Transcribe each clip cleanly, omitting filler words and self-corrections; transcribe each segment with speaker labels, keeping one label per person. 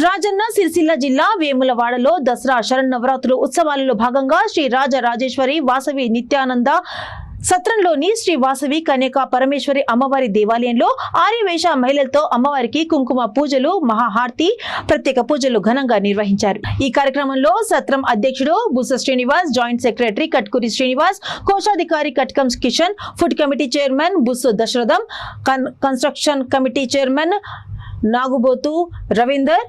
Speaker 1: రాజన్న సిరిసిల్ల జిల్లా వేములవాడలో దసరా శరన్నవరాత్రుల ఉత్సవాలలో భాగంగా శ్రీ రాజరాజేశ్వరి వాసవి నిత్యానంద సత్రంలోని శ్రీ వాసవి కన్యకా పరమేశ్వరి అమ్మవారి దేవాలయంలో ఆర్యవేశ మహిళలతో అమ్మవారికి కుంకుమ పూజలు మహాహారతి ప్రత్యేక పూజలు ఘనంగా నిర్వహించారు। ఈ కార్యక్రమంలో సత్రం అధ్యక్షుడు బుస శ్రీనివాస్, జాయింట్ సెక్రటరీ కట్కూరి శ్రీనివాస్, కోశాధికారి Katkam Kishan, food committee chairman Bussu Dasaratham, construction committee chairman Nagubothu Ravinder,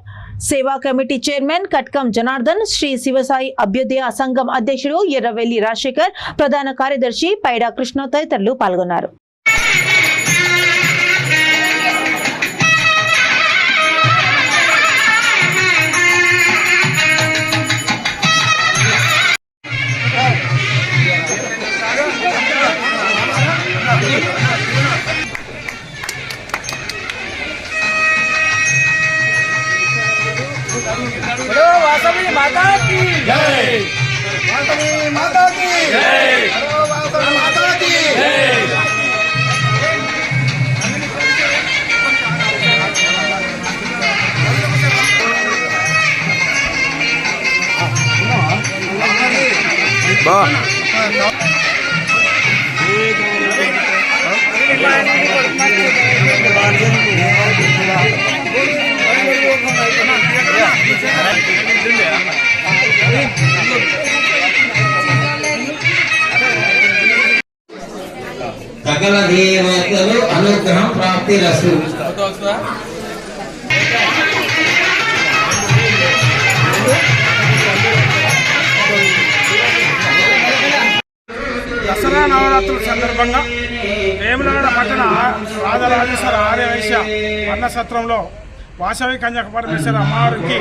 Speaker 1: సేవా కమిటీ చైర్మన్ కట్కం జనార్దన్, శ్రీ శివసాయి అభ్యుదయ సంఘం అధ్యక్షుడు ఎర్రవెల్లి రాజశేఖర్, ప్రధాన కార్యదర్శి పైడా కృష్ణ తదితరులు పాల్గొన్నారు।
Speaker 2: बोलो वासवी माता की जय, वासवी माता की जय, बोलो वासवी माता की जय।
Speaker 3: సకల దేవతలు అనుగ్రహం ప్రాప్తి రసు।
Speaker 2: దసరా నవరాత్రుల సందర్భంగా వేములవాడ పట్టణ రాజరాజేశ్వర ఆర్యవైశ్య అన్న సత్రంలో వాసవి కన్యక పరమేశ్వర అమ్మవారికి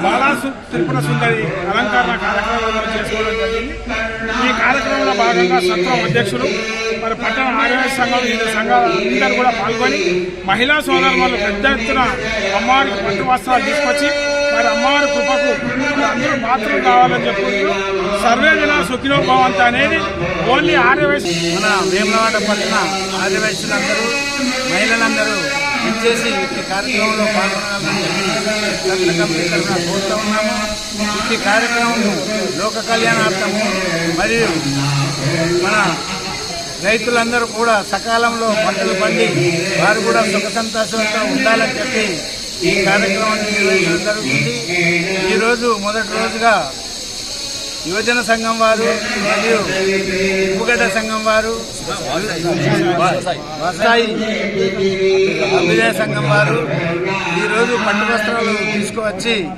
Speaker 2: బాలా త్రిపుర సుందరి అలంకరణ కార్యక్రమం చేసుకోవడం జరిగింది। ఈ కార్యక్రమంలో భాగంగా సత్రం అధ్యక్షులు మరి పట్టణ ఆర్యవైశ్య సంఘాలు వివిధ సంఘాలు అందరూ కూడా పాల్గొని మహిళా సోదరులు పెద్ద ఎత్తున అమ్మవారికి పట్టు వస్త్రాలు తీసుకొచ్చి మరి అమ్మవారి కృపకు అందరూ పాత్రలు కావాలని చెప్పుకుంటూ సర్వే జన సుఖినో భవంతు అనేది ఓన్లీ ఆర్యవైశ్య
Speaker 4: మన వేములవాడ పట్టిన ఆర్యవైశ్యులందరూ మహిళలందరూ ఇచ్చేసి ఈ కార్యక్రమంలో పాల్గొనాలని కోరుతూ ఉన్నాము। ఈ కార్యక్రమం లోక కళ్యాణార్థము మరియు మన రైతులందరూ కూడా సకాలంలో పంటలు పండి వారు కూడా సుఖ సంతోషంతో ఉండాలని చెప్పి ఈ కార్యక్రమాన్ని నిర్వహించడం జరుగుతుంది। ఈరోజు మొదటి రోజుగా యువజన సంఘం వారు మరియు ఉప్పుగడ్డ సంఘం వారు, వసాయి అభ్యుదయ సంఘం వారు ఈరోజు పట్టు వస్త్రాలు తీసుకువచ్చి